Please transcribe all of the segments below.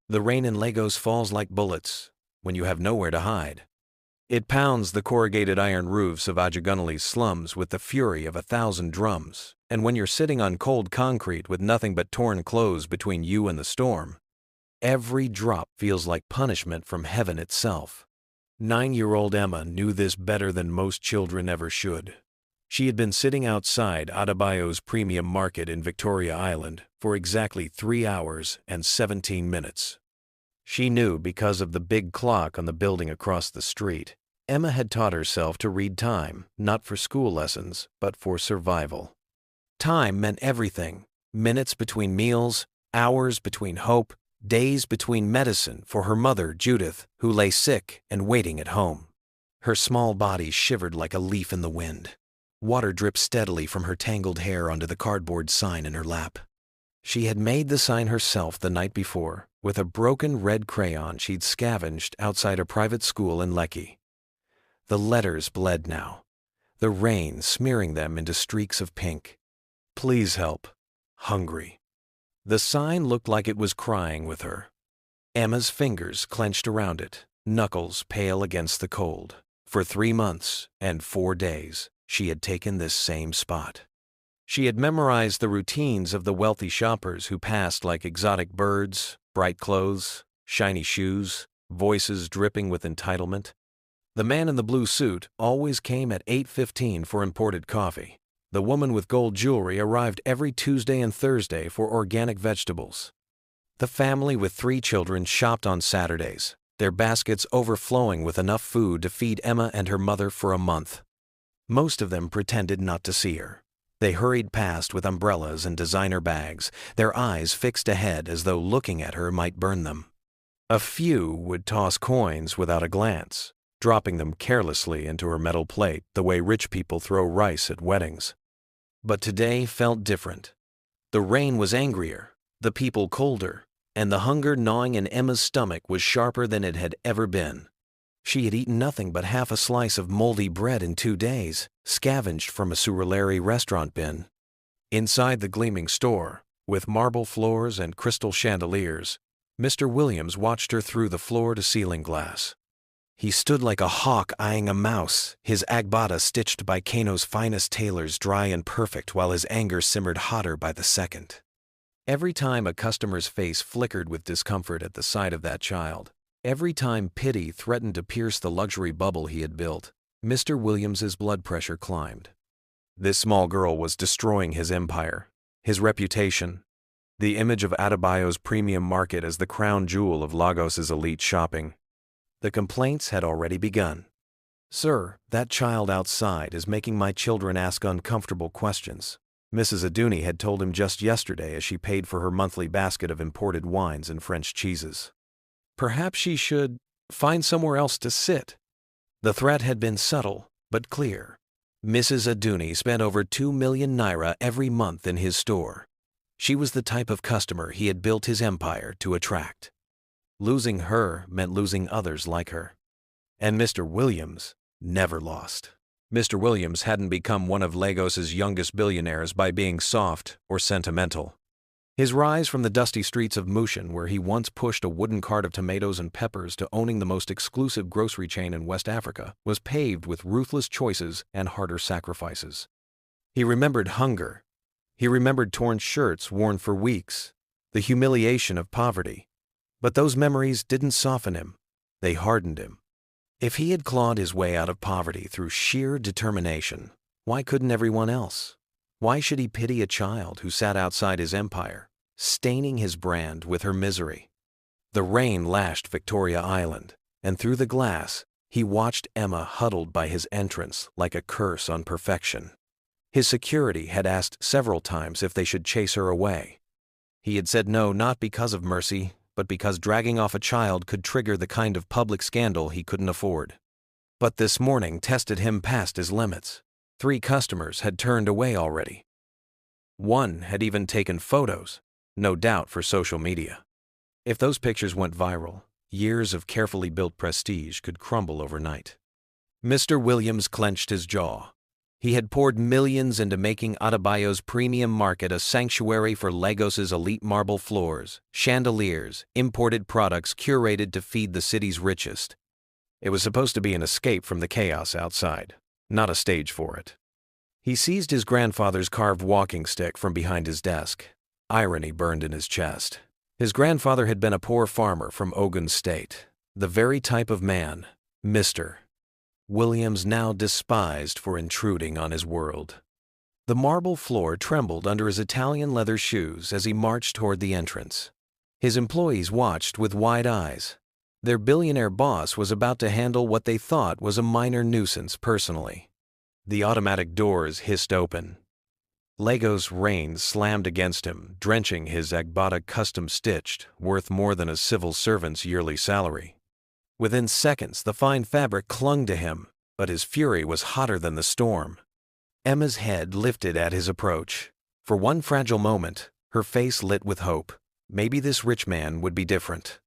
The rain in Lagos falls like bullets when you have nowhere to hide. It pounds the corrugated iron roofs of Ajegunle's slums with the fury of 1,000 drums, and when you're sitting on cold concrete with nothing but torn clothes between you and the storm, every drop feels like punishment from heaven itself. 9-year-old Emma knew this better than most children ever should. She had been sitting outside Adebayo's premium market in Victoria Island for exactly 3 hours and 17 minutes. She knew because of the big clock on the building across the street. Emma had taught herself to read time, not for school lessons, but for survival. Time meant everything: minutes between meals, hours between hope, days between medicine for her mother, Judith, who lay sick and waiting at home. Her small body shivered like a leaf in the wind. Water dripped steadily from her tangled hair onto the cardboard sign in her lap. She had made the sign herself the night before, with a broken red crayon she'd scavenged outside a private school in Lekki. The letters bled now, the rain smearing them into streaks of pink. Please help. Hungry. The sign looked like it was crying with her. Emma's fingers clenched around it, knuckles pale against the cold. For 3 months and 4 days, she had taken this same spot. She had memorized the routines of the wealthy shoppers who passed like exotic birds, bright clothes, shiny shoes, voices dripping with entitlement. The man in the blue suit always came at 8:15 for imported coffee. The woman with gold jewelry arrived every Tuesday and Thursday for organic vegetables. The family with 3 children shopped on Saturdays, their baskets overflowing with enough food to feed Emma and her mother for a month. Most of them pretended not to see her. They hurried past with umbrellas and designer bags, their eyes fixed ahead as though looking at her might burn them. A few would toss coins without a glance, dropping them carelessly into her metal plate the way rich people throw rice at weddings. But today felt different. The rain was angrier, the people colder, and the hunger gnawing in Emma's stomach was sharper than it had ever been. She had eaten nothing but half a slice of moldy bread in 2 days, scavenged from a Surulere restaurant bin. Inside the gleaming store, with marble floors and crystal chandeliers, Mr. Williams watched her through the floor-to-ceiling glass. He stood like a hawk eyeing a mouse, his agbada stitched by Kano's finest tailors dry and perfect while his anger simmered hotter by the second. Every time a customer's face flickered with discomfort at the sight of that child, every time pity threatened to pierce the luxury bubble he had built, Mr. Williams's blood pressure climbed. This small girl was destroying his empire, his reputation, the image of Adebayo's premium market as the crown jewel of Lagos's elite shopping. The complaints had already begun. "Sir, that child outside is making my children ask uncomfortable questions," Mrs. Ajegunle had told him just yesterday as she paid for her monthly basket of imported wines and French cheeses. Perhaps she should find somewhere else to sit. The threat had been subtle, but clear. Mrs. Ajegunle spent over 2 million naira every month in his store. She was the type of customer he had built his empire to attract. Losing her meant losing others like her. And Mr. Williams never lost. Mr. Williams hadn't become one of Lagos's youngest billionaires by being soft or sentimental. His rise from the dusty streets of Mushin, where he once pushed a wooden cart of tomatoes and peppers, to owning the most exclusive grocery chain in West Africa, was paved with ruthless choices and harder sacrifices. He remembered hunger. He remembered torn shirts worn for weeks, the humiliation of poverty. But those memories didn't soften him. They hardened him. If he had clawed his way out of poverty through sheer determination, why couldn't everyone else? Why should he pity a child who sat outside his empire, staining his brand with her misery? The rain lashed Victoria Island, and through the glass, he watched Emma huddled by his entrance like a curse on perfection. His security had asked several times if they should chase her away. He had said no, not because of mercy, but because dragging off a child could trigger the kind of public scandal he couldn't afford. But this morning tested him past his limits. 3 customers had turned away already. One had even taken photos, no doubt for social media. If those pictures went viral, years of carefully built prestige could crumble overnight. Mr. Williams clenched his jaw. He had poured millions into making Adebayo's premium market a sanctuary for Lagos's elite marble floors, chandeliers, imported products curated to feed the city's richest. It was supposed to be an escape from the chaos outside, not a stage for it. He seized his grandfather's carved walking stick from behind his desk. Irony burned in his chest. His grandfather had been a poor farmer from Ogun State, the very type of man, Mr. Williams now despised for intruding on his world. The marble floor trembled under his Italian leather shoes as he marched toward the entrance. His employees watched with wide eyes. Their billionaire boss was about to handle what they thought was a minor nuisance personally. The automatic doors hissed open. Lagos rain slammed against him, drenching his Agbada custom-stitched, worth more than a civil servant's yearly salary. Within seconds, the fine fabric clung to him, but his fury was hotter than the storm. Emma's head lifted at his approach. For one fragile moment, her face lit with hope. Maybe this rich man would be different.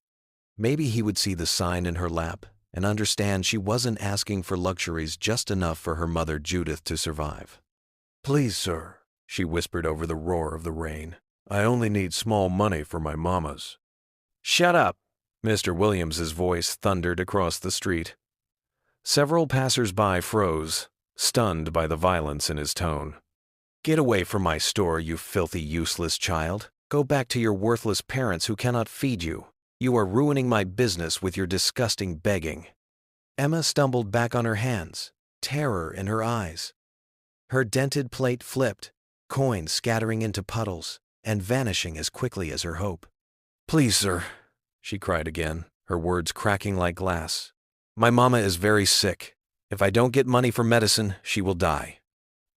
Maybe he would see the sign in her lap and understand she wasn't asking for luxuries just enough for her mother Judith to survive. "Please, sir," she whispered over the roar of the rain. "I only need small money for my mamas." "Shut up!" Mr. Williams's voice thundered across the street. Several passers-by froze, stunned by the violence in his tone. "Get away from my store, you filthy, useless child. Go back to your worthless parents who cannot feed you. You are ruining my business with your disgusting begging." Emma stumbled back on her hands, terror in her eyes. Her dented plate flipped, coins scattering into puddles and vanishing as quickly as her hope. "Please, sir," she cried again, her words cracking like glass. "My mama is very sick. If I don't get money for medicine, she will die."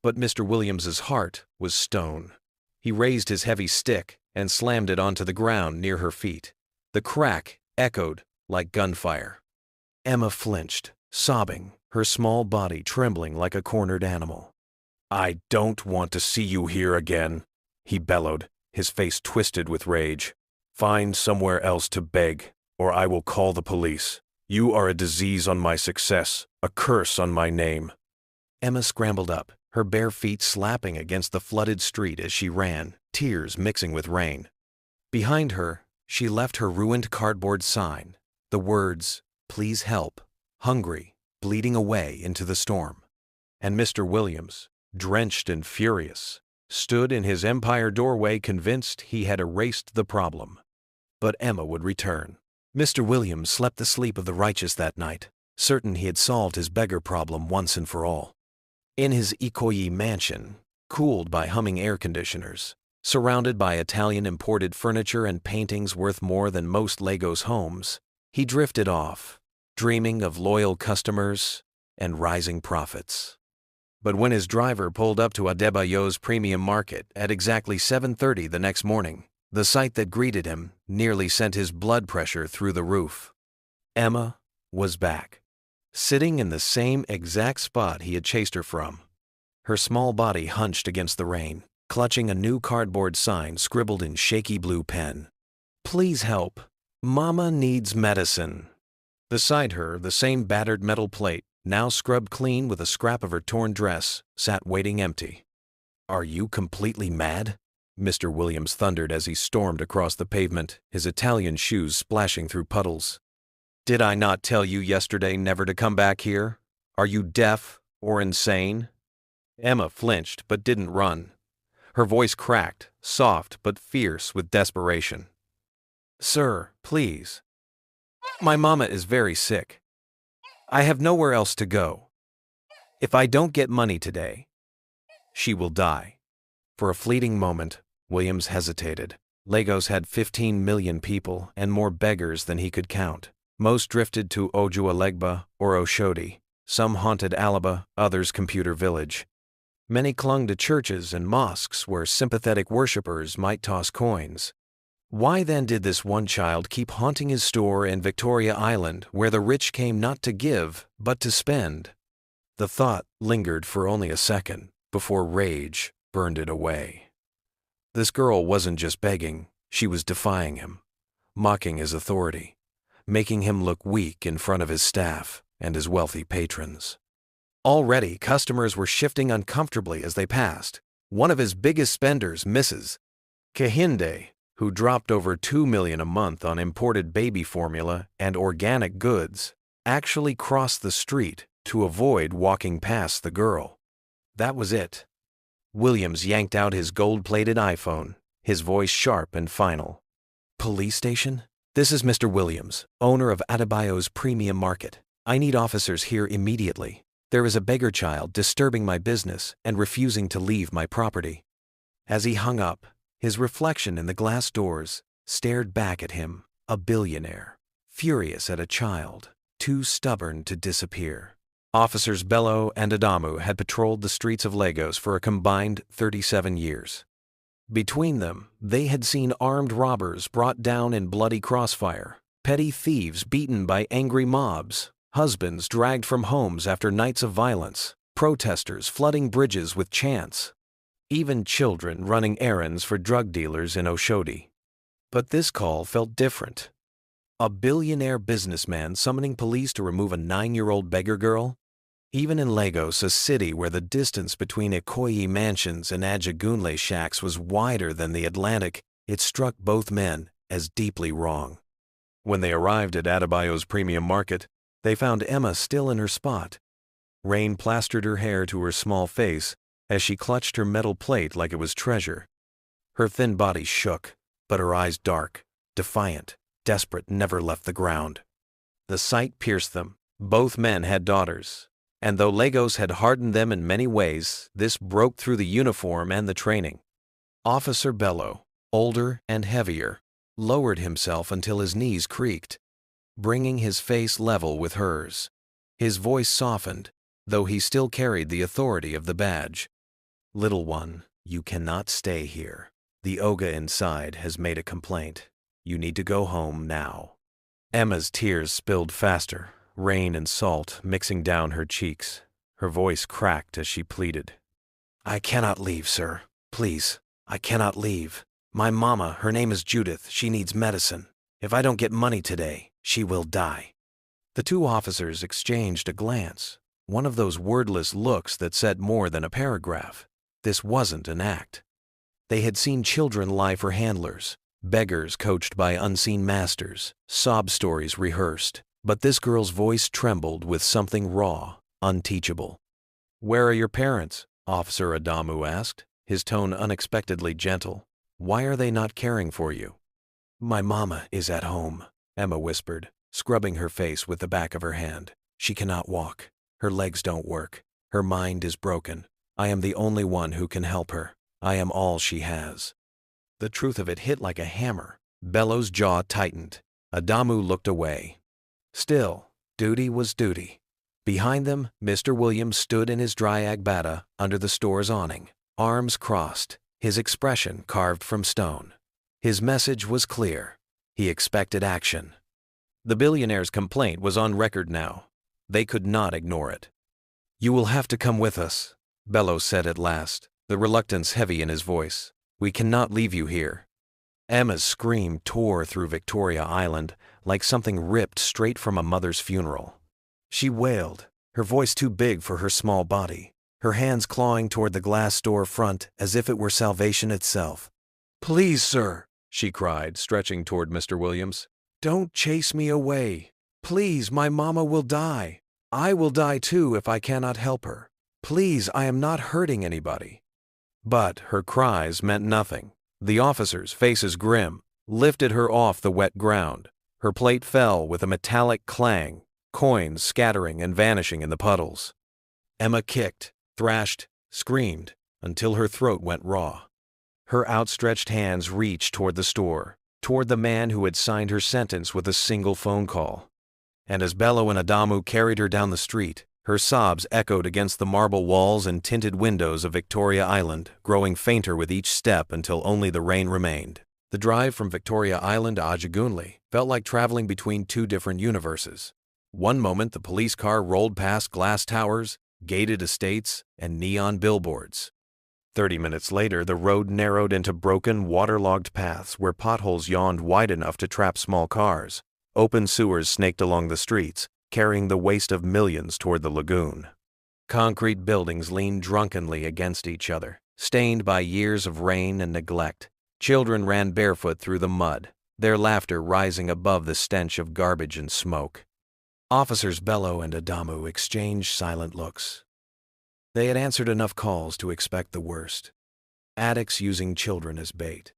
But Mr. Williams's heart was stone. He raised his heavy stick and slammed it onto the ground near her feet. The crack echoed like gunfire. Emma flinched, sobbing, her small body trembling like a cornered animal. "I don't want to see you here again," he bellowed, his face twisted with rage. "Find somewhere else to beg, or I will call the police. You are a disease on my success, a curse on my name." Emma scrambled up, her bare feet slapping against the flooded street as she ran, tears mixing with rain. Behind her, she left her ruined cardboard sign, the words, "Please help," hungry, bleeding away into the storm. And Mr. Williams, drenched and furious, stood in his empire doorway convinced he had erased the problem. But Emma would return. Mr. Williams slept the sleep of the righteous that night, certain he had solved his beggar problem once and for all. In his Ikoyi mansion, cooled by humming air conditioners, surrounded by Italian imported furniture and paintings worth more than most Lagos homes, he drifted off, dreaming of loyal customers and rising profits. But when his driver pulled up to Adebayo's premium market at exactly 7:30 the next morning, the sight that greeted him nearly sent his blood pressure through the roof. Emma was back, sitting in the same exact spot he had chased her from. Her small body hunched against the rain, clutching a new cardboard sign scribbled in shaky blue pen. "Please help. Mama needs medicine." Beside her, the same battered metal plate, now scrubbed clean with a scrap of her torn dress, sat waiting empty. "Are you completely mad?" Mr. Williams thundered as he stormed across the pavement, his Italian shoes splashing through puddles. "Did I not tell you yesterday never to come back here? Are you deaf or insane?" Emma flinched but didn't run. Her voice cracked, soft but fierce with desperation. "Sir, please. My mama is very sick. I have nowhere else to go. If I don't get money today, she will die." For a fleeting moment, Williams hesitated. Lagos had 15 million people and more beggars than he could count. Most drifted to Ojuelegba or Oshodi. Some haunted Alaba, others Computer Village. Many clung to churches and mosques where sympathetic worshippers might toss coins. Why then did this one child keep haunting his store in Victoria Island, where the rich came not to give, but to spend? The thought lingered for only a second, before rage burned it away. This girl wasn't just begging, she was defying him, mocking his authority, making him look weak in front of his staff and his wealthy patrons. Already, customers were shifting uncomfortably as they passed. One of his biggest spenders, Mrs. Kehinde, who dropped over $2 million a month on imported baby formula and organic goods, actually crossed the street to avoid walking past the girl. That was it. Williams yanked out his gold-plated iPhone, his voice sharp and final. Police station? This is Mr. Williams, owner of Adebayo's Premium Market. I need officers here immediately. There is a beggar child disturbing my business and refusing to leave my property. As he hung up, his reflection in the glass doors stared back at him, a billionaire, furious at a child, too stubborn to disappear. Officers Bello and Adamu had patrolled the streets of Lagos for a combined 37 years. Between them, they had seen armed robbers brought down in bloody crossfire, petty thieves beaten by angry mobs, husbands dragged from homes after nights of violence, protesters flooding bridges with chants, even children running errands for drug dealers in Oshodi. But this call felt different. A billionaire businessman summoning police to remove a 9-year-old beggar girl? Even in Lagos, a city where the distance between Ikoyi mansions and Ajegunle shacks was wider than the Atlantic, it struck both men as deeply wrong. When they arrived at Adebayo's Premium Market, they found Emma still in her spot. Rain plastered her hair to her small face as she clutched her metal plate like it was treasure. Her thin body shook, but her eyes dark, defiant, desperate, never left the ground. The sight pierced them. Both men had daughters. And though Lagos had hardened them in many ways, this broke through the uniform and the training. Officer Bello, older and heavier, lowered himself until his knees creaked, bringing his face level with hers. His voice softened, though he still carried the authority of the badge. "Little one, you cannot stay here. The Oga inside has made a complaint. You need to go home now." Emma's tears spilled faster, rain and salt mixing down her cheeks. Her voice cracked as she pleaded. "I cannot leave, sir. Please, I cannot leave. My mama, her name is Judith, she needs medicine. If I don't get money today, she will die." The two officers exchanged a glance, one of those wordless looks that said more than a paragraph. This wasn't an act. They had seen children lie for handlers, beggars coached by unseen masters, sob stories rehearsed. But this girl's voice trembled with something raw, unteachable. "Where are your parents?" Officer Adamu asked, his tone unexpectedly gentle. "Why are they not caring for you?" "My mama is at home," Emma whispered, scrubbing her face with the back of her hand. "She cannot walk. Her legs don't work. Her mind is broken. I am the only one who can help her. I am all she has." The truth of it hit like a hammer. Bello's jaw tightened. Adamu looked away. Still, duty was duty. Behind them, Mr. Williams stood in his dry agbada under the store's awning, arms crossed, his expression carved from stone. His message was clear. He expected action. The billionaire's complaint was on record now. They could not ignore it. "You will have to come with us," Bello said at last, the reluctance heavy in his voice. "We cannot leave you here." Emma's scream tore through Victoria Island like something ripped straight from a mother's funeral. She wailed, her voice too big for her small body, her hands clawing toward the glass door front as if it were salvation itself. "Please, sir," she cried, stretching toward Mr. Williams. "Don't chase me away. Please, my mama will die. I will die too if I cannot help her. Please, I am not hurting anybody." But her cries meant nothing. The officers, faces grim, lifted her off the wet ground. Her plate fell with a metallic clang, coins scattering and vanishing in the puddles. Emma kicked, thrashed, screamed, until her throat went raw. Her outstretched hands reached toward the store, toward the man who had signed her sentence with a single phone call. And as Bello and Adamu carried her down the street, her sobs echoed against the marble walls and tinted windows of Victoria Island, growing fainter with each step until only the rain remained. The drive from Victoria Island to Ajegunle felt like traveling between two different universes. One moment the police car rolled past glass towers, gated estates, and neon billboards. 30 minutes later, the road narrowed into broken, waterlogged paths where potholes yawned wide enough to trap small cars. Open sewers snaked along the streets, carrying the waste of millions toward the lagoon. Concrete buildings leaned drunkenly against each other, stained by years of rain and neglect. Children ran barefoot through the mud, their laughter rising above the stench of garbage and smoke. Officers Bello and Adamu exchanged silent looks. They had answered enough calls to expect the worst. Addicts using children as bait.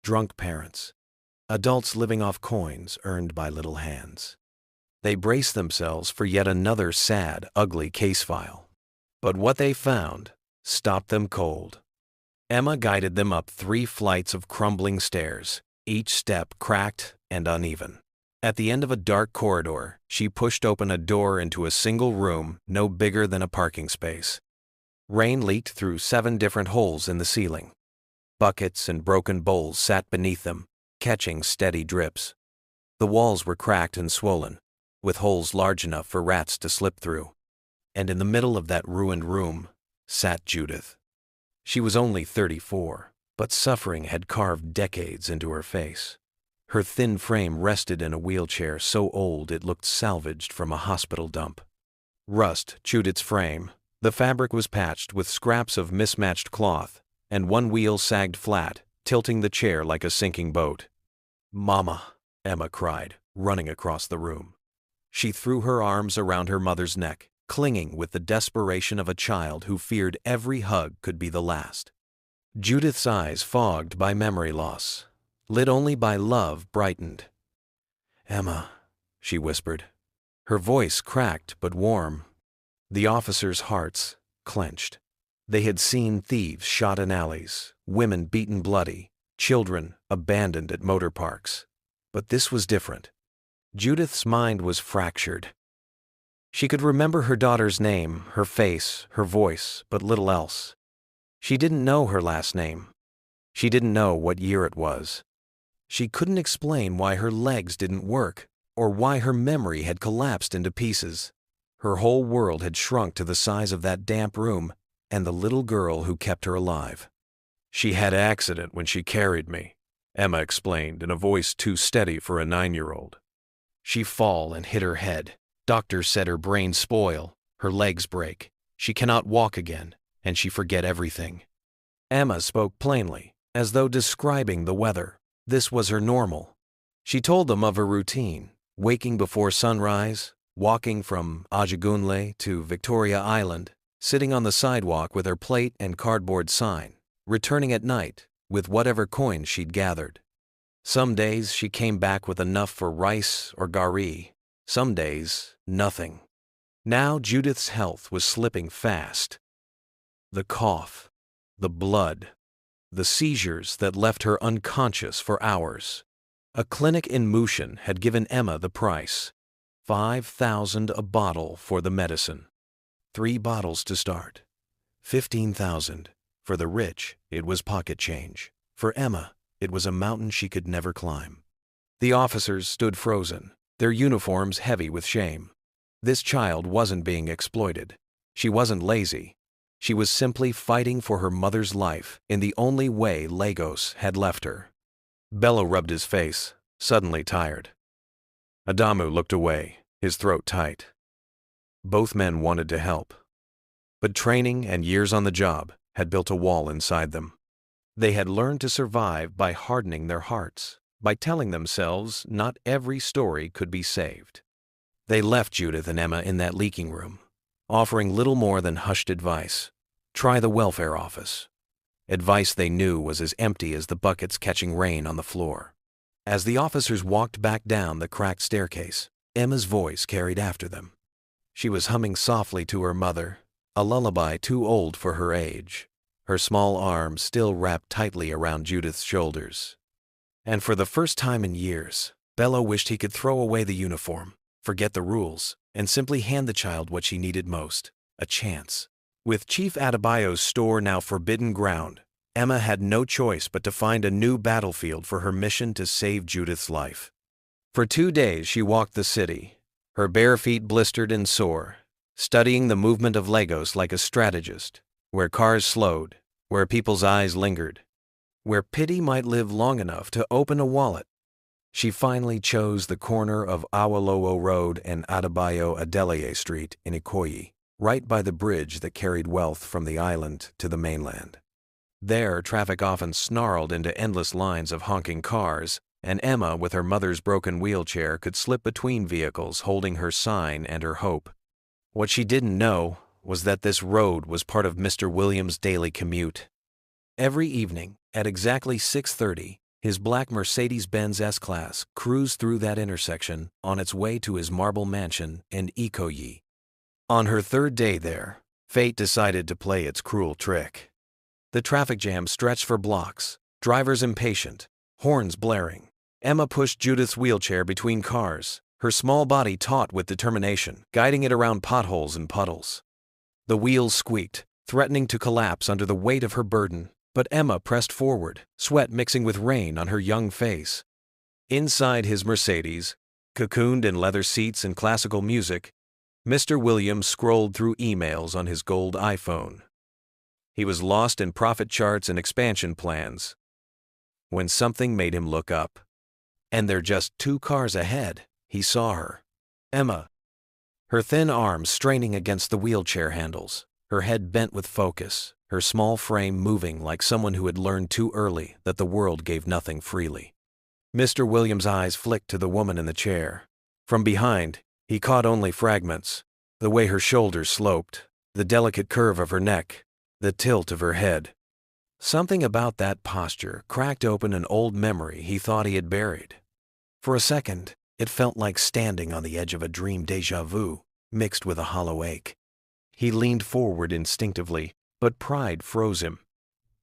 Drunk parents. Adults living off coins earned by little hands. They braced themselves for yet another sad, ugly case file. But what they found stopped them cold. Emma guided them up 3 flights of crumbling stairs, each step cracked and uneven. At the end of a dark corridor, she pushed open a door into a single room no bigger than a parking space. Rain leaked through 7 different holes in the ceiling. Buckets and broken bowls sat beneath them, catching steady drips. The walls were cracked and swollen, with holes large enough for rats to slip through. And in the middle of that ruined room sat Judith. She was only 34, but suffering had carved decades into her face. Her thin frame rested in a wheelchair so old it looked salvaged from a hospital dump. Rust chewed its frame. The fabric was patched with scraps of mismatched cloth, and one wheel sagged flat, tilting the chair like a sinking boat. "Mama," Emma cried, running across the room. She threw her arms around her mother's neck, clinging with the desperation of a child who feared every hug could be the last. Judith's eyes, fogged by memory loss, lit only by love, brightened. "Emma," she whispered. Her voice cracked but warm. The officers' hearts clenched. They had seen thieves shot in alleys, women beaten bloody, children abandoned at motor parks. But this was different. Judith's mind was fractured. She could remember her daughter's name, her face, her voice, but little else. She didn't know her last name. She didn't know what year it was. She couldn't explain why her legs didn't work, or why her memory had collapsed into pieces. Her whole world had shrunk to the size of that damp room and the little girl who kept her alive. "She had an accident when she carried me," Emma explained in a voice too steady for a 9-year-old. "She fall and hit her head. Doctors said her brain spoil, her legs break. She cannot walk again, and she forget everything." Emma spoke plainly, as though describing the weather. This was her normal. She told them of her routine, waking before sunrise, walking from Ajegunle to Victoria Island, sitting on the sidewalk with her plate and cardboard sign, returning at night with whatever coins she'd gathered. Some days she came back with enough for rice or gari. Some days, nothing. Now Judith's health was slipping fast. The cough, the blood, the seizures that left her unconscious for hours. A clinic in Mushin had given Emma the price. 5,000 a bottle for the medicine. 3 bottles to start. 15,000. For the rich, it was pocket change. For Emma, it was a mountain she could never climb. The officers stood frozen, their uniforms heavy with shame. This child wasn't being exploited. She wasn't lazy. She was simply fighting for her mother's life in the only way Lagos had left her. Bello rubbed his face, suddenly tired. Adamu looked away, his throat tight. Both men wanted to help. But training and years on the job had built a wall inside them. They had learned to survive by hardening their hearts, by telling themselves not every story could be saved. They left Judith and Emma in that leaking room, offering little more than hushed advice. Try the welfare office. Advice they knew was as empty as the buckets catching rain on the floor. As the officers walked back down the cracked staircase, Emma's voice carried after them. She was humming softly to her mother, a lullaby too old for her age, her small arms still wrapped tightly around Judith's shoulders. And for the first time in years, Bello wished he could throw away the uniform, forget the rules, and simply hand the child what she needed most, a chance. With Chief Adebayo's store now forbidden ground, Emma had no choice but to find a new battlefield for her mission to save Judith's life. For 2 days she walked the city, her bare feet blistered and sore, studying the movement of Lagos like a strategist, where cars slowed, where people's eyes lingered, where pity might live long enough to open a wallet. She finally chose the corner of Awolowo Road and Adebayo Adeleye Street in Ikoyi, right by the bridge that carried wealth from the island to the mainland. There, traffic often snarled into endless lines of honking cars, and Emma, with her mother's broken wheelchair, could slip between vehicles holding her sign and her hope. What she didn't know was that this road was part of Mr. Williams' daily commute. Every evening, at exactly 6:30, his black Mercedes-Benz S-Class cruised through that intersection on its way to his marble mansion in Ikoyi. On her third day there, fate decided to play its cruel trick. The traffic jam stretched for blocks, drivers impatient, horns blaring. Emma pushed Judith's wheelchair between cars, her small body taut with determination, guiding it around potholes and puddles. The wheels squeaked, threatening to collapse under the weight of her burden, but Emma pressed forward, sweat mixing with rain on her young face. Inside his Mercedes, cocooned in leather seats and classical music, Mr. Williams scrolled through emails on his gold iPhone. He was lost in profit charts and expansion plans when something made him look up. And there, just 2 cars ahead, he saw her. Emma. Her thin arms straining against the wheelchair handles, her head bent with focus, her small frame moving like someone who had learned too early that the world gave nothing freely. Mr. Williams' eyes flicked to the woman in the chair. From behind, he caught only fragments: the way her shoulders sloped, the delicate curve of her neck, the tilt of her head. Something about that posture cracked open an old memory he thought he had buried. For a second, it felt like standing on the edge of a dream déjà vu, mixed with a hollow ache. He leaned forward instinctively, but pride froze him.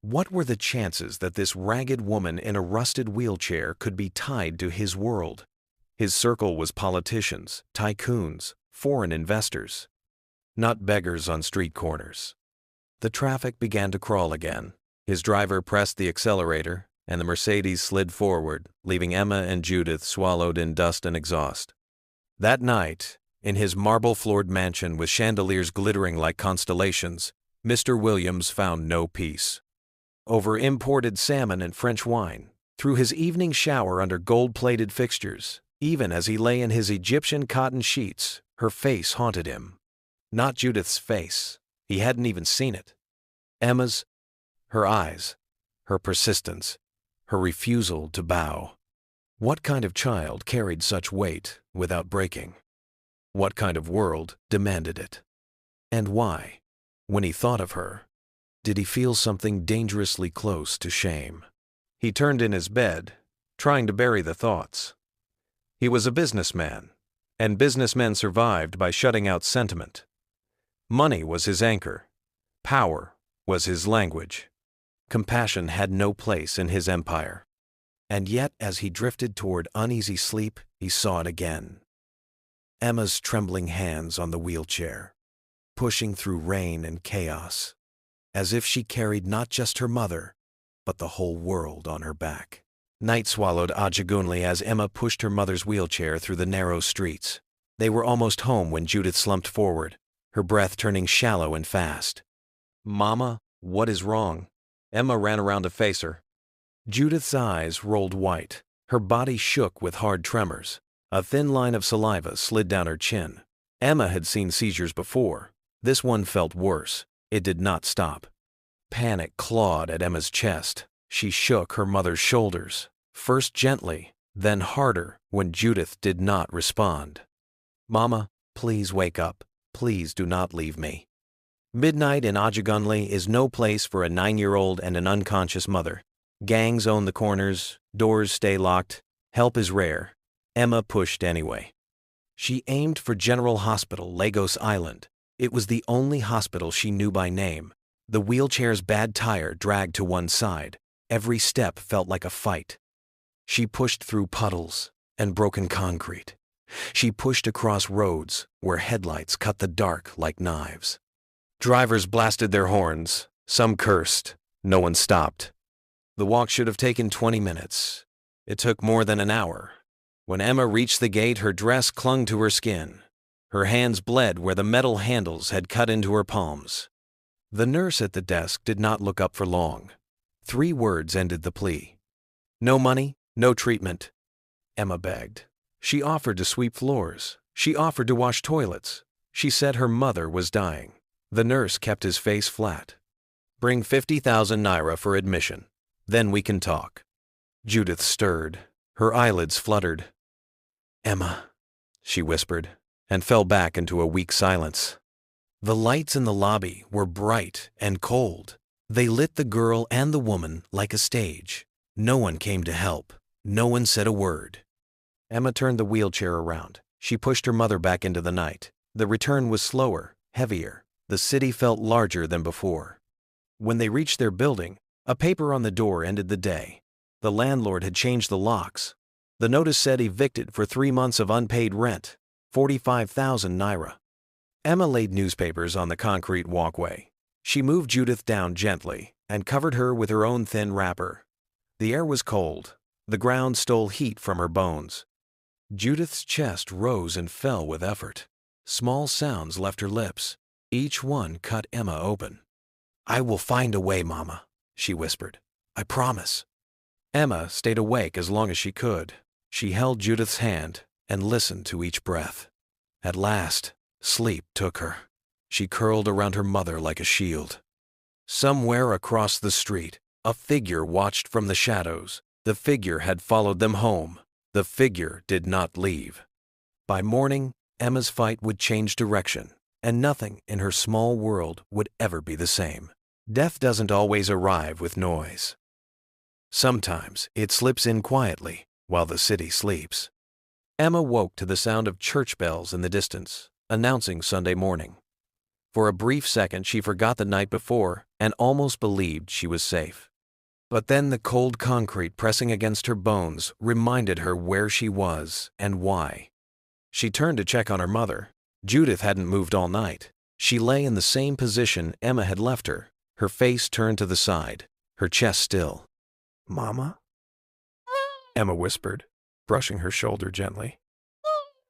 What were the chances that this ragged woman in a rusted wheelchair could be tied to his world? His circle was politicians, tycoons, foreign investors, not beggars on street corners. The traffic began to crawl again. His driver pressed the accelerator, and the Mercedes slid forward, leaving Emma and Judith swallowed in dust and exhaust. That night, in his marble-floored mansion with chandeliers glittering like constellations, Mr. Williams found no peace. Over imported salmon and French wine, through his evening shower under gold-plated fixtures, even as he lay in his Egyptian cotton sheets, her face haunted him. Not Judith's face. He hadn't even seen it. Emma's. Her eyes, her persistence, her refusal to bow. What kind of child carried such weight without breaking? What kind of world demanded it? And why, when he thought of her, did he feel something dangerously close to shame? He turned in his bed, trying to bury the thoughts. He was a businessman, and businessmen survived by shutting out sentiment. Money was his anchor. Power was his language. Compassion had no place in his empire. And yet, as he drifted toward uneasy sleep, he saw it again. Emma's trembling hands on the wheelchair, pushing through rain and chaos, as if she carried not just her mother, but the whole world on her back. Night swallowed Ajegunle as Emma pushed her mother's wheelchair through the narrow streets. They were almost home when Judith slumped forward, her breath turning shallow and fast. "Mama, what is wrong?" Emma ran around to face her. Judith's eyes rolled white. Her body shook with hard tremors. A thin line of saliva slid down her chin. Emma had seen seizures before. This one felt worse. It did not stop. Panic clawed at Emma's chest. She shook her mother's shoulders, first gently, then harder when Judith did not respond. "Mama, please wake up. Please do not leave me." Midnight in Ajegunle is no place for a 9-year-old and an unconscious mother. Gangs own the corners, doors stay locked, help is rare. Emma pushed anyway. She aimed for General Hospital, Lagos Island. It was the only hospital she knew by name. The wheelchair's bad tire dragged to one side. Every step felt like a fight. She pushed through puddles and broken concrete. She pushed across roads where headlights cut the dark like knives. Drivers blasted their horns. Some cursed. No one stopped. The walk should have taken 20 minutes. It took more than an hour. When Emma reached the gate, her dress clung to her skin. Her hands bled where the metal handles had cut into her palms. The nurse at the desk did not look up for long. 3 words ended the plea. "No money, no treatment." Emma begged. She offered to sweep floors. She offered to wash toilets. She said her mother was dying. The nurse kept his face flat. "Bring 50,000 naira for admission. Then we can talk." Judith stirred. Her eyelids fluttered. "Emma," she whispered, and fell back into a weak silence. The lights in the lobby were bright and cold. They lit the girl and the woman like a stage. No one came to help. No one said a word. Emma turned the wheelchair around. She pushed her mother back into the night. The return was slower, heavier. The city felt larger than before. When they reached their building, a paper on the door ended the day. The landlord had changed the locks. The notice said evicted for 3 months of unpaid rent, 45,000 naira. Emma laid newspapers on the concrete walkway. She moved Judith down gently and covered her with her own thin wrapper. The air was cold. The ground stole heat from her bones. Judith's chest rose and fell with effort. Small sounds left her lips. Each one cut Emma open. "I will find a way, Mama," she whispered. "I promise." Emma stayed awake as long as she could. She held Judith's hand and listened to each breath. At last, sleep took her. She curled around her mother like a shield. Somewhere across the street, a figure watched from the shadows. The figure had followed them home. The figure did not leave. By morning, Emma's fight would change direction, and nothing in her small world would ever be the same. Death doesn't always arrive with noise. Sometimes it slips in quietly while the city sleeps. Emma woke to the sound of church bells in the distance, announcing Sunday morning. For a brief second, she forgot the night before and almost believed she was safe. But then the cold concrete pressing against her bones reminded her where she was and why. She turned to check on her mother. Judith hadn't moved all night. She lay in the same position Emma had left her, her face turned to the side, her chest still. "Mama?" Emma whispered, brushing her shoulder gently.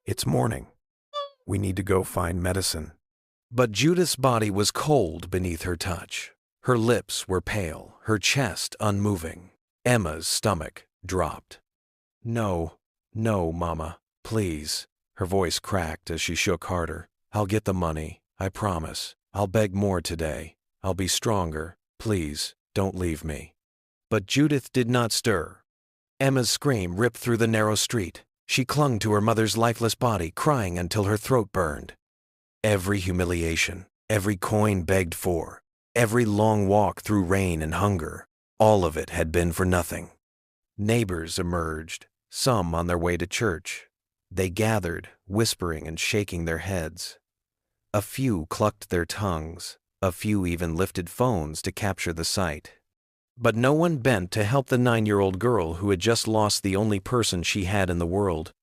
"It's morning. We need to go find medicine." But Judith's body was cold beneath her touch. Her lips were pale, her chest unmoving. Emma's stomach dropped. "No, no, Mama, please." Her voice cracked as she shook harder. "I'll get the money, I promise. I'll beg more today. I'll be stronger. Please, don't leave me." But Judith did not stir. Emma's scream ripped through the narrow street. She clung to her mother's lifeless body, crying until her throat burned. Every humiliation, every coin begged for, every long walk through rain and hunger, all of it had been for nothing. Neighbors emerged, some on their way to church. They gathered, whispering and shaking their heads. A few clucked their tongues. A few even lifted phones to capture the sight. But no one bent to help the 9-year-old girl who had just lost the only person she had in the world.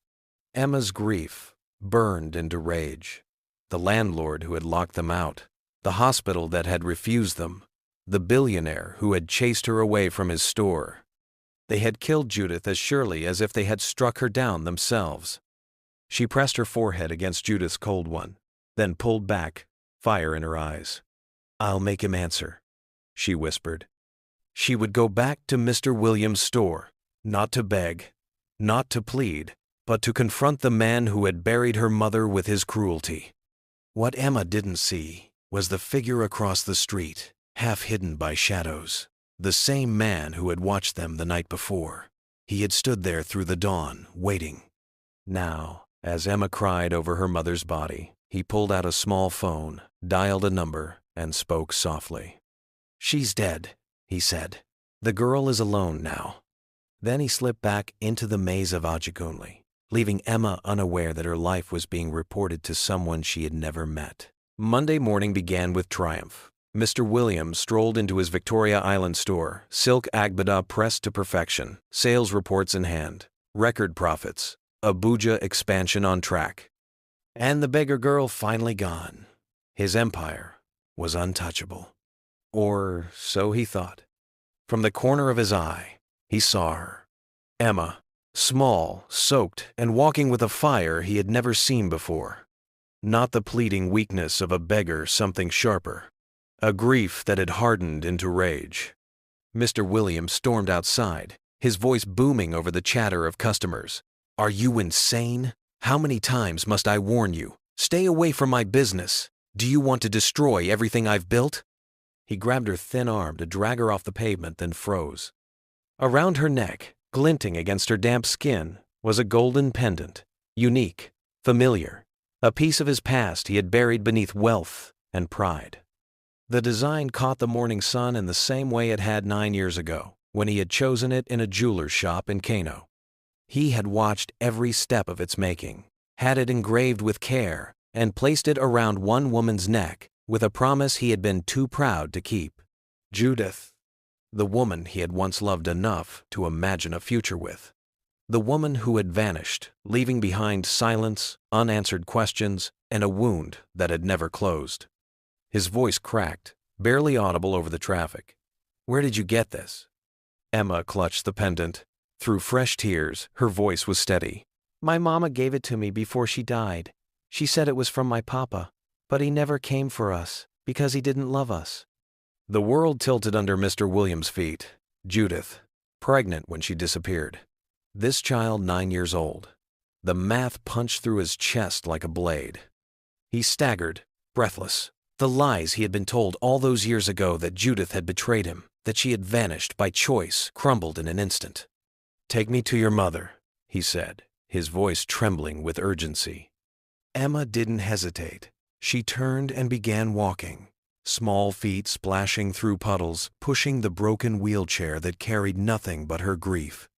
Emma's grief burned into rage. The landlord who had locked them out, the hospital that had refused them, the billionaire who had chased her away from his store. They had killed Judith as surely as if they had struck her down themselves. She pressed her forehead against Judith's cold one, then pulled back, fire in her eyes. "I'll make him answer," she whispered. She would go back to Mr. Williams' store, not to beg, not to plead, but to confront the man who had buried her mother with his cruelty. What Emma didn't see was the figure across the street, half hidden by shadows, the same man who had watched them the night before. He had stood there through the dawn, waiting. Now, as Emma cried over her mother's body, he pulled out a small phone, dialed a number, and spoke softly. "She's dead," he said. "The girl is alone now." Then he slipped back into the maze of Ajegunle, leaving Emma unaware that her life was being reported to someone she had never met. Monday morning began with triumph. Mr. Williams strolled into his Victoria Island store, silk agbada pressed to perfection, sales reports in hand, record profits, Abuja expansion on track. And the beggar girl finally gone. His empire was untouchable. Or so he thought. From the corner of his eye, he saw her. Emma, small, soaked, and walking with a fire he had never seen before. Not the pleading weakness of a beggar, something sharper. A grief that had hardened into rage. Mr. Williams stormed outside, his voice booming over the chatter of customers. "Are you insane? How many times must I warn you? Stay away from my business. Do you want to destroy everything I've built? He grabbed her thin arm to drag her off the pavement, then froze. Around her neck, glinting against her damp skin, was a golden pendant, unique, familiar, a piece of his past he had buried beneath wealth and pride. The design caught the morning sun in the same way it had 9 years ago, when he had chosen it in a jeweler's shop in Kano. He had watched every step of its making, had it engraved with care, and placed it around one woman's neck with a promise he had been too proud to keep. Judith, the woman he had once loved enough to imagine a future with. The woman who had vanished, leaving behind silence, unanswered questions, and a wound that had never closed. His voice cracked, barely audible over the traffic. Where did you get this? Emma clutched the pendant. Through fresh tears, her voice was steady. My mama gave it to me before she died. She said it was from my papa, but he never came for us because he didn't love us. The world tilted under Mr. Williams' feet. Judith, pregnant when she disappeared. This child 9 years old. The math punched through his chest like a blade. He staggered, breathless. The lies he had been told all those years ago that Judith had betrayed him, that she had vanished by choice, crumbled in an instant. Take me to your mother, he said, his voice trembling with urgency. Emma didn't hesitate. She turned and began walking, small feet splashing through puddles, pushing the broken wheelchair that carried nothing but her grief.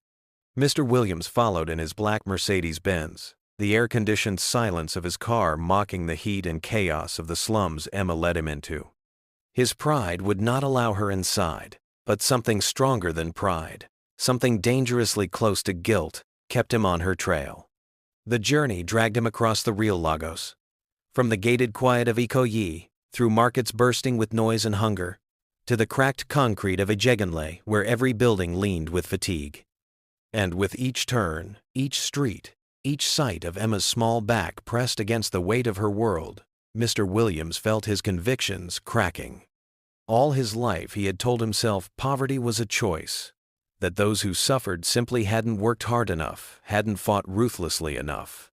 Mr. Williams followed in his black Mercedes-Benz, the air-conditioned silence of his car mocking the heat and chaos of the slums Emma led him into. His pride would not allow her inside, but something stronger than pride, something dangerously close to guilt, kept him on her trail. The journey dragged him across the real Lagos. From the gated quiet of Ikoyi, through markets bursting with noise and hunger, to the cracked concrete of Ajegunle where every building leaned with fatigue. And with each turn, each street, each sight of Emma's small back pressed against the weight of her world, Mr. Williams felt his convictions cracking. All his life he had told himself poverty was a choice, that those who suffered simply hadn't worked hard enough, hadn't fought ruthlessly enough,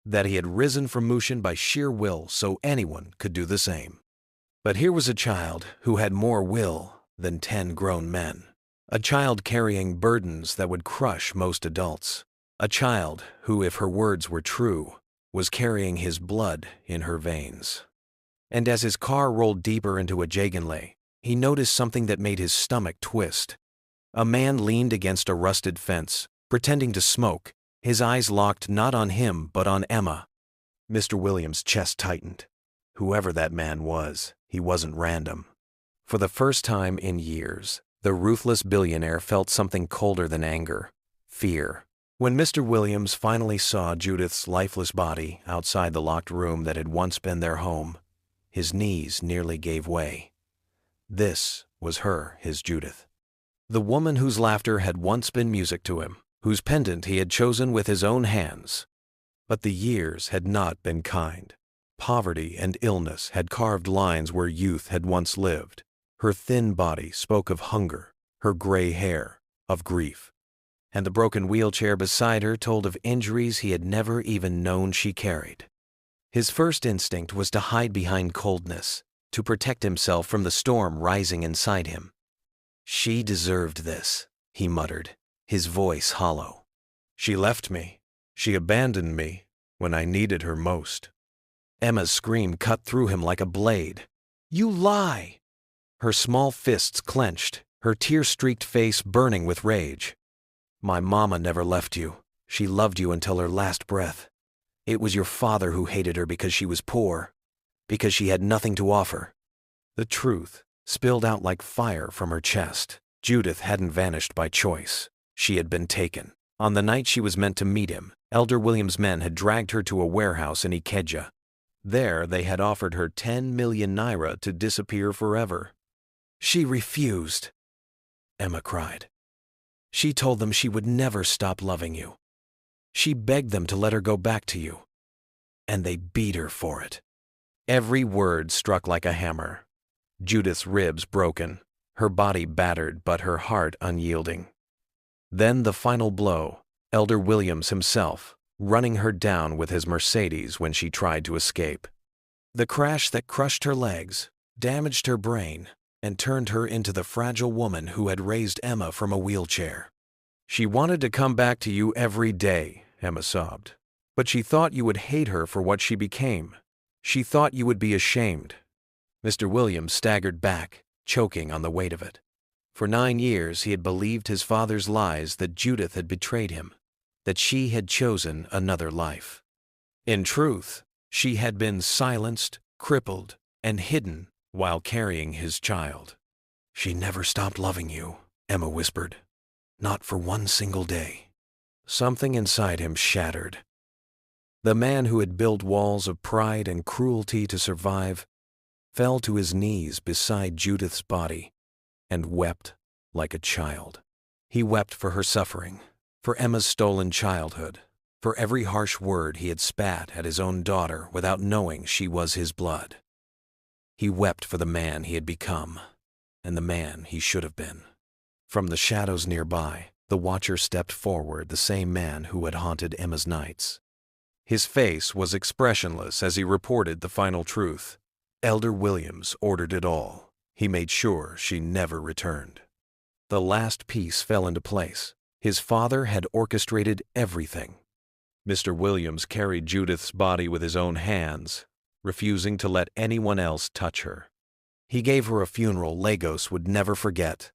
that he had risen from Mushin by sheer will so anyone could do the same. But here was a child who had more will than 10 grown men. A child carrying burdens that would crush most adults. A child who, if her words were true, was carrying his blood in her veins. And as his car rolled deeper into Ajegunle, he noticed something that made his stomach twist. A man leaned against a rusted fence, pretending to smoke, his eyes locked not on him but on Emma. Mr. Williams' chest tightened. Whoever that man was, he wasn't random. For the first time in years, the ruthless billionaire felt something colder than anger, fear. When Mr. Williams finally saw Judith's lifeless body outside the locked room that had once been their home, his knees nearly gave way. This was her, his Judith. The woman whose laughter had once been music to him, whose pendant he had chosen with his own hands. But the years had not been kind. Poverty and illness had carved lines where youth had once lived. Her thin body spoke of hunger, her gray hair, of grief. And the broken wheelchair beside her told of injuries he had never even known she carried. His first instinct was to hide behind coldness, to protect himself from the storm rising inside him. She deserved this, he muttered, his voice hollow. She left me. She abandoned me when I needed her most. Emma's scream cut through him like a blade. You lie! Her small fists clenched, her tear-streaked face burning with rage. My mama never left you. She loved you until her last breath. It was your father who hated her because she was poor, because she had nothing to offer. The truth spilled out like fire from her chest. Judith hadn't vanished by choice. She had been taken. On the night she was meant to meet him, Elder Williams' men had dragged her to a warehouse in Ikeja. There they had offered her 10 million naira to disappear forever. She refused, Emma cried. She told them she would never stop loving you. She begged them to let her go back to you. And they beat her for it. Every word struck like a hammer. Judith's ribs broken, her body battered but her heart unyielding. Then the final blow, Elder Williams himself, running her down with his Mercedes when she tried to escape. The crash that crushed her legs, damaged her brain, and turned her into the fragile woman who had raised Emma from a wheelchair. "She wanted to come back to you every day," Emma sobbed. "But she thought you would hate her for what she became. She thought you would be ashamed." Mr. Williams staggered back, choking on the weight of it. For 9 years he had believed his father's lies that Judith had betrayed him, that she had chosen another life. In truth, she had been silenced, crippled, and hidden while carrying his child. "She never stopped loving you," Emma whispered. "Not for one single day." Something inside him shattered. The man who had built walls of pride and cruelty to survive fell to his knees beside Judith's body and wept like a child. He wept for her suffering, for Emma's stolen childhood, for every harsh word he had spat at his own daughter without knowing she was his blood. He wept for the man he had become and the man he should have been. From the shadows nearby, the watcher stepped forward, the same man who had haunted Emma's nights. His face was expressionless as he reported the final truth. Elder Williams ordered it all. He made sure she never returned. The last piece fell into place. His father had orchestrated everything. Mr. Williams carried Judith's body with his own hands, refusing to let anyone else touch her. He gave her a funeral Lagos would never forget.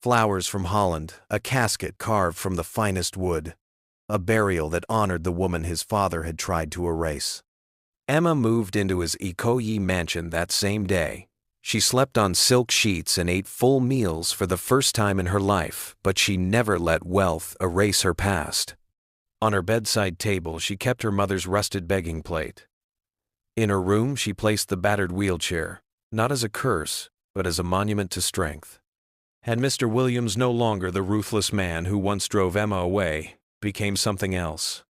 Flowers from Holland, a casket carved from the finest wood, a burial that honored the woman his father had tried to erase. Emma moved into his Ikoyi mansion that same day. She slept on silk sheets and ate full meals for the first time in her life, but she never let wealth erase her past. On her bedside table, she kept her mother's rusted begging plate. In her room, she placed the battered wheelchair, not as a curse, but as a monument to strength. And Mr. Williams, no longer the ruthless man who once drove Emma away, became something else.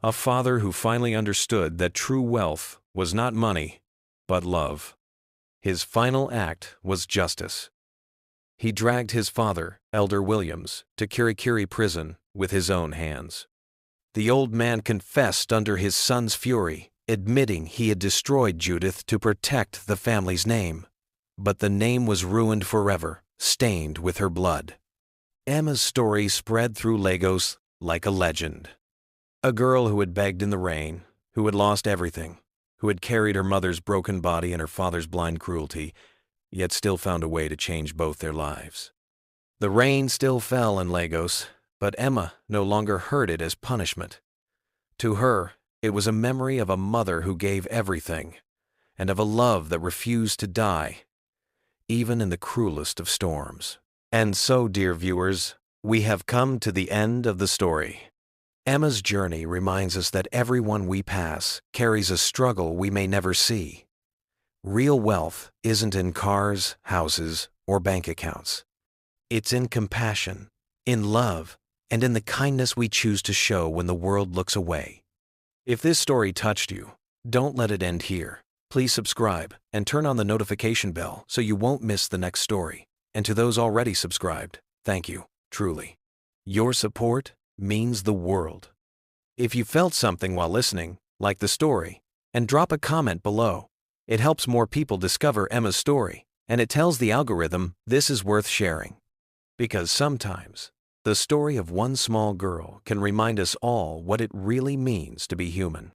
A father who finally understood that true wealth was not money, but love. His final act was justice. He dragged his father, Elder Williams, to Kirikiri prison with his own hands. The old man confessed under his son's fury, admitting he had destroyed Judith to protect the family's name. But the name was ruined forever, stained with her blood. Emma's story spread through Lagos like a legend. A girl who had begged in the rain, who had lost everything, who had carried her mother's broken body and her father's blind cruelty, yet still found a way to change both their lives. The rain still fell in Lagos, but Emma no longer heard it as punishment. To her, it was a memory of a mother who gave everything, and of a love that refused to die, even in the cruelest of storms. And so, dear viewers, we have come to the end of the story. Emma's journey reminds us that everyone we pass carries a struggle we may never see. Real wealth isn't in cars, houses, or bank accounts. It's in compassion, in love, and in the kindness we choose to show when the world looks away. If this story touched you, don't let it end here. Please subscribe and turn on the notification bell so you won't miss the next story. And to those already subscribed, thank you, truly. Your support means the world. If you felt something while listening, like the story, and drop a comment below. It helps more people discover Emma's story, and it tells the algorithm this is worth sharing. Because sometimes, the story of one small girl can remind us all what it really means to be human.